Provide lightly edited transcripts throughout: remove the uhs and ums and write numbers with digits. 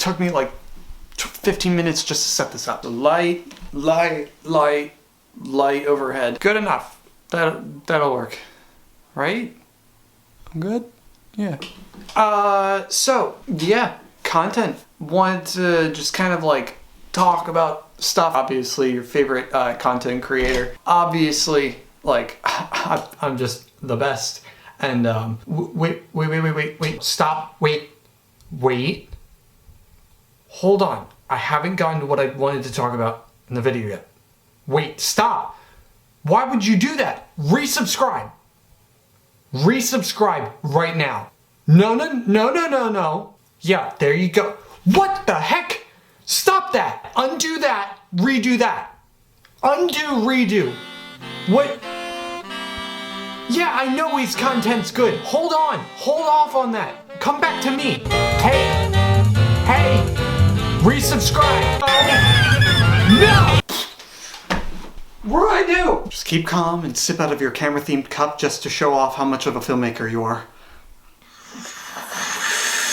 took me like 15 minutes just to set this up. Light overhead. Good enough. That'll work. Right? I'm good? Yeah. So, yeah, content. Wanted to just kind of like talk about stuff. Obviously, your favorite content creator. Obviously, like, I'm just the best. And, wait. Stop. Wait. Hold on. I haven't gotten to what I wanted to talk about in the video yet. Wait, stop. Why would you do that? Resubscribe. Resubscribe right now. No. Yeah, there you go. What the heck? Stop that. Undo that. Redo that. Undo, redo. What? Yeah, I know his content's good. Hold on. Hold off on that. Come back to me. Hey. Resubscribe. No! What'd I do? Just keep calm and sip out of your camera-themed cup just to show off how much of a filmmaker you are.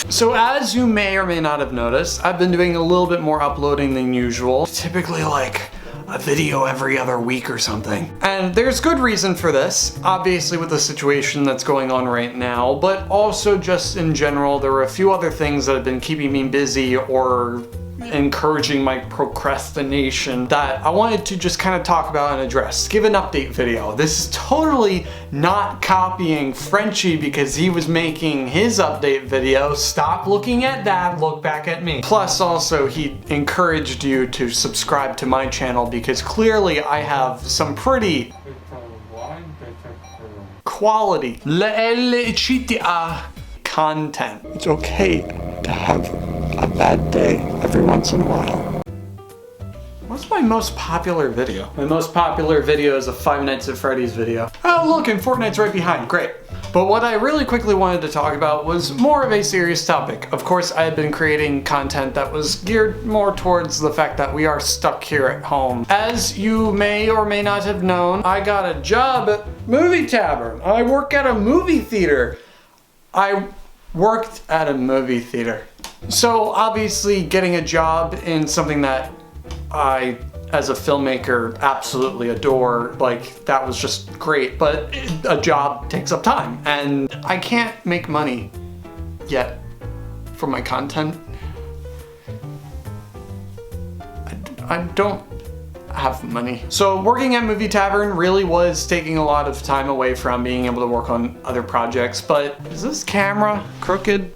So as you may or may not have noticed, I've been doing a little bit more uploading than usual. Typically like a video every other week or something. And there's good reason for this, obviously with the situation that's going on right now, but also just in general, there were a few other things that have been keeping me busy or encouraging my procrastination that I wanted to just kind of talk about and address. Give an update video. This is totally not copying Frenchi because he was making his update video. Stop looking at that, look back at me. Plus also he encouraged you to subscribe to my channel because clearly I have some pretty quality content. It's okay to have a bad day every once in a while. What's my most popular video? My most popular video is a Five Nights at Freddy's video. Oh look, and Fortnite's right behind, great. But what I really quickly wanted to talk about was more of a serious topic. Of course, I had been creating content that was geared more towards the fact that we are stuck here at home. As you may or may not have known, I got a job at Movie Tavern. I work at a movie theater. I worked at a movie theater. So obviously getting a job in something that I, as a filmmaker, absolutely adore, like that was just great, but a job takes up time and I can't make money yet from my content. I don't have money. So working at Movie Tavern really was taking a lot of time away from being able to work on other projects, but is this camera crooked?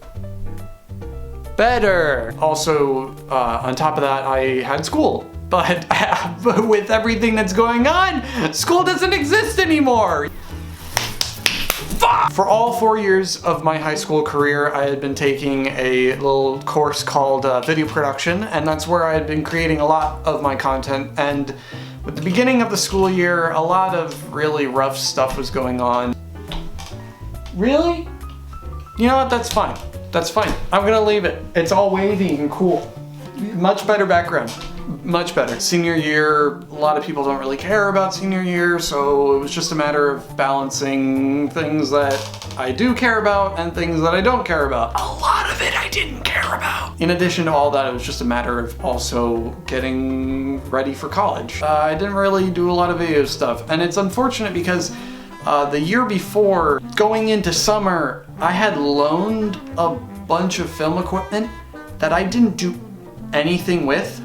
Better. Also, on top of that, I had school, but with everything that's going on, school doesn't exist anymore. Fuck! For all 4 years of my high school career, I had been taking a little course called video production, and that's where I had been creating a lot of my content. And with the beginning of the school year, a lot of really rough stuff was going on. Really? You know what, that's fine. That's fine. I'm gonna leave it. It's all wavy and cool. Much better background. Much better. Senior year, a lot of people don't really care about senior year, so it was just a matter of balancing things that I do care about and things that I don't care about. A lot of it I didn't care about. In addition to all that, it was just a matter of also getting ready for college. I didn't really do a lot of video stuff, and it's unfortunate because the year before, going into summer, I had loaned a bunch of film equipment that I didn't do anything with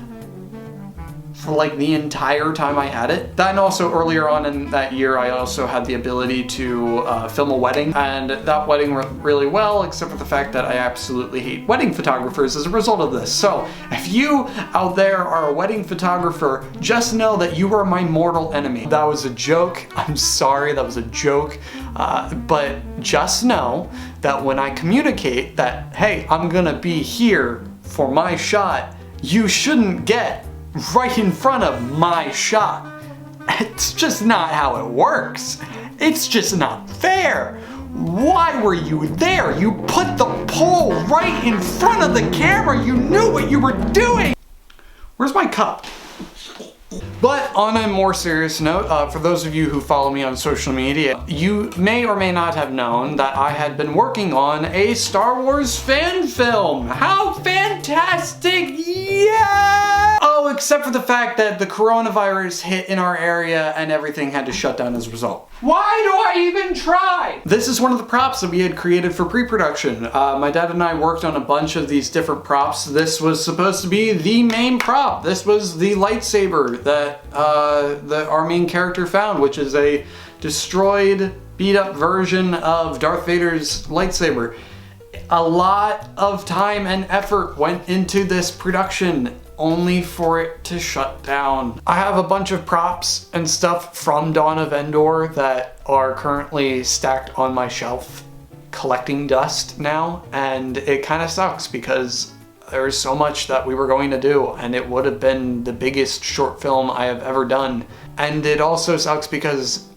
for like the entire time I had it. Then also earlier on in that year, I also had the ability to film a wedding, and that wedding went really well, except for the fact that I absolutely hate wedding photographers as a result of this. So if you out there are a wedding photographer, just know that you are my mortal enemy. That was a joke. I'm sorry, that was a joke. But just know that when I communicate that, hey, I'm gonna be here for my shot, you shouldn't get right in front of my shot. It's just not how it works. It's just not fair. Why were you there? You put the pole right in front of the camera. You knew what you were doing. Where's my cup? But on a more serious note, for those of you who follow me on social media, you may or may not have known that I had been working on a Star Wars fan film. How fantastic! Yeah! Oh, except for the fact that the coronavirus hit in our area and everything had to shut down as a result. Why do I even try? This is one of the props that we had created for pre-production. My dad and I worked on a bunch of these different props. This was supposed to be the main prop. This was the lightsaber that our main character found, which is a destroyed, beat-up version of Darth Vader's lightsaber. A lot of time and effort went into this production, only for it to shut down. I have a bunch of props and stuff from Dawn of Endor that are currently stacked on my shelf collecting dust now, and it kind of sucks because there's so much that we were going to do, and it would have been the biggest short film I have ever done. And it also sucks because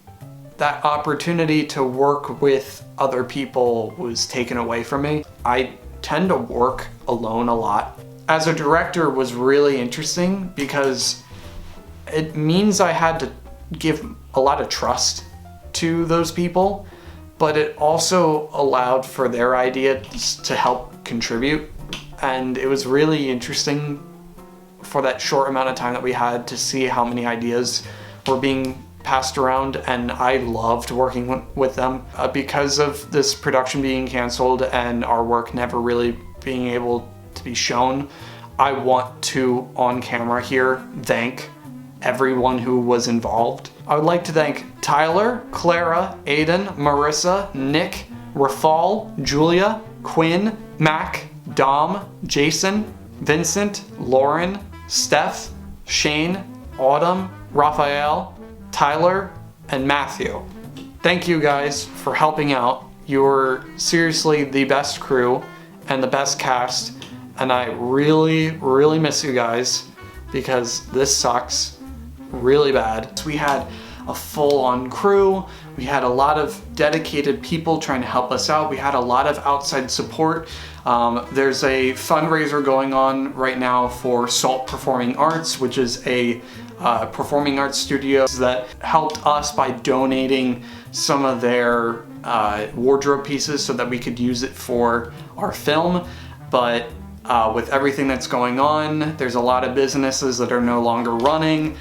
that opportunity to work with other people was taken away from me. I tend to work alone a lot. As a director was really interesting because it means I had to give a lot of trust to those people, but it also allowed for their ideas to help contribute. And it was really interesting for that short amount of time that we had to see how many ideas were being passed around, and I loved working with them. Because of this production being canceled and our work never really being able to be shown, I want to, on camera here, thank everyone who was involved. I would like to thank Tyler, Clara, Aiden, Marissa, Nick, Rafal, Julia, Quinn, Mac, Dom, Jason, Vincent, Lauren, Steph, Shane, Autumn, Raphael, Tyler, and Matthew. Thank you guys for helping out. You're seriously the best crew and the best cast, and I really, really miss you guys because this sucks really bad. We had a full-on crew. We had a lot of dedicated people trying to help us out. We had a lot of outside support. There's a fundraiser going on right now for Salt Performing Arts, which is a performing arts studio that helped us by donating some of their wardrobe pieces so that we could use it for our film. But with everything that's going on, there's a lot of businesses that are no longer running.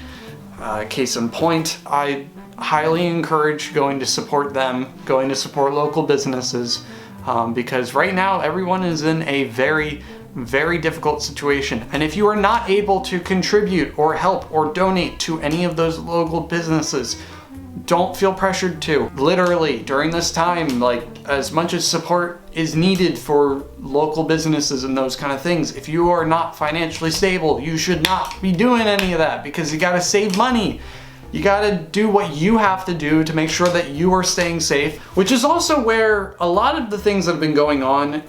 Case in point, I highly encourage going to support them, going to support local businesses, because right now everyone is in a very, very difficult situation. And if you are not able to contribute or help or donate to any of those local businesses, don't feel pressured to. Literally, during this time, like, as much as support is needed for local businesses and those kind of things, if you are not financially stable, you should not be doing any of that because you gotta save money. You gotta do what you have to do to make sure that you are staying safe, which is also where a lot of the things that have been going on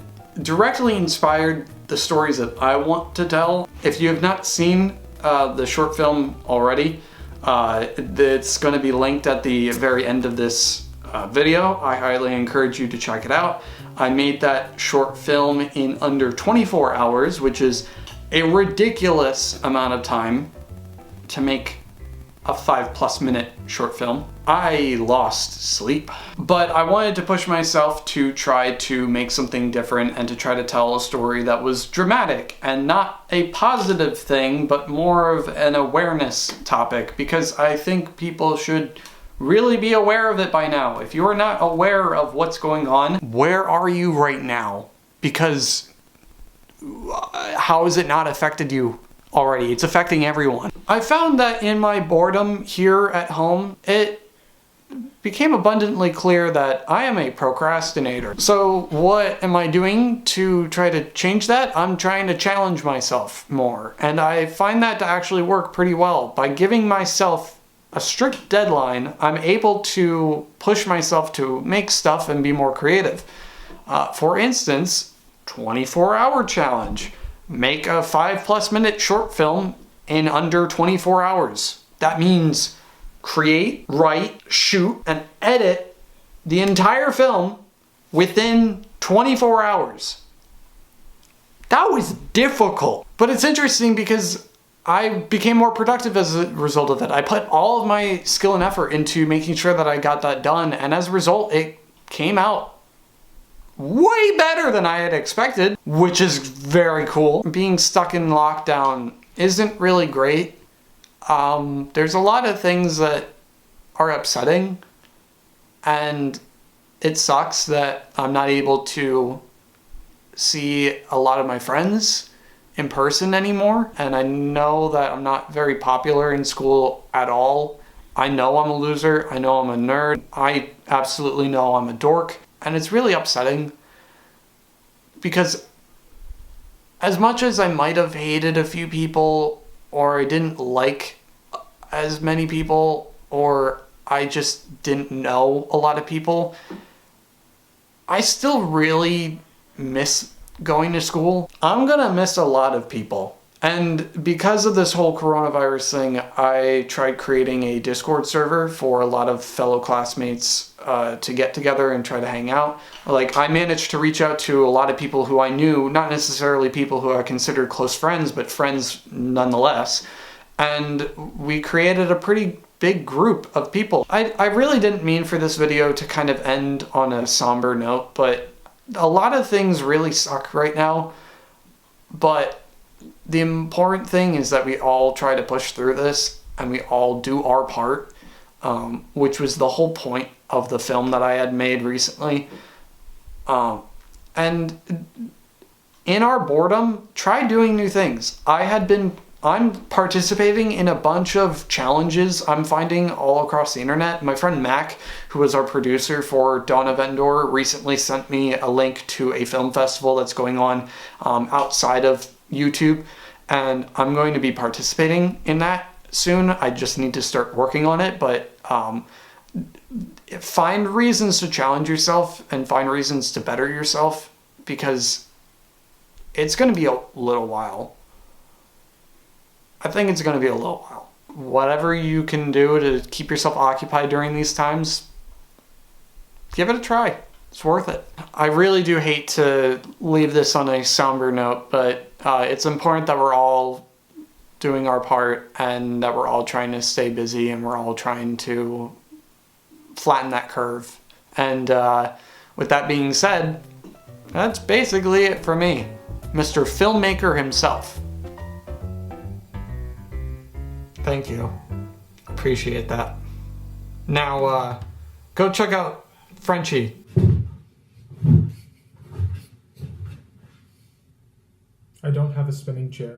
directly inspired the stories that I want to tell. If you have not seen the short film already, it's going to be linked at the very end of this video. I highly encourage you to check it out. I made that short film in under 24 hours, which is a ridiculous amount of time to make a 5+ minute short film. I lost sleep, but I wanted to push myself to try to make something different and to try to tell a story that was dramatic and not a positive thing, but more of an awareness topic, because I think people should really be aware of it by now. If you are not aware of what's going on, where are you right now? Because how has it not affected you already? It's affecting everyone. I found that in my boredom here at home, it became abundantly clear that I am a procrastinator. So what am I doing to try to change that? I'm trying to challenge myself more. And I find that to actually work pretty well. By giving myself a strict deadline, I'm able to push myself to make stuff and be more creative. For instance, 24-hour challenge. Make a 5+ minute short film in under 24 hours. That means create, write, shoot, and edit the entire film within 24 hours. That was difficult. But it's interesting because I became more productive as a result of it. I put all of my skill and effort into making sure that I got that done, and as a result, it came out way better than I had expected, which is very cool. Being stuck in lockdown isn't really great. There's a lot of things that are upsetting, and it sucks that I'm not able to see a lot of my friends in person anymore, and I know that I'm not very popular in school at all. I know I'm a loser, I know I'm a nerd, I absolutely know I'm a dork, and it's really upsetting because as much as I might have hated a few people, or I didn't like as many people, or I just didn't know a lot of people, I still really miss going to school. I'm gonna miss a lot of people. And because of this whole coronavirus thing, I tried creating a Discord server for a lot of fellow classmates to get together and try to hang out. Like, I managed to reach out to a lot of people who I knew, not necessarily people who I considered close friends, but friends nonetheless. And we created a pretty big group of people. I really didn't mean for this video to kind of end on a somber note, but a lot of things really suck right now. But the important thing is that we all try to push through this and we all do our part, which was the whole point of the film that I had made recently. And in our boredom, try doing new things. I'm participating in a bunch of challenges I'm finding all across the internet. My friend Mac, who was our producer for Dawn of Endor, recently sent me a link to a film festival that's going on outside of YouTube, and I'm going to be participating in that soon. I just need to start working on it, but find reasons to challenge yourself and find reasons to better yourself, because it's going to be a little while. I think it's going to be a little while. Whatever you can do to keep yourself occupied during these times, give it a try. It's worth it. I really do hate to leave this on a somber note, but it's important that we're all doing our part and that we're all trying to stay busy and we're all trying to flatten that curve. And with that being said, that's basically it for me, Mr. Filmmaker himself. Thank you. Appreciate that. Now, go check out Frenchi. I don't have a spinning chair.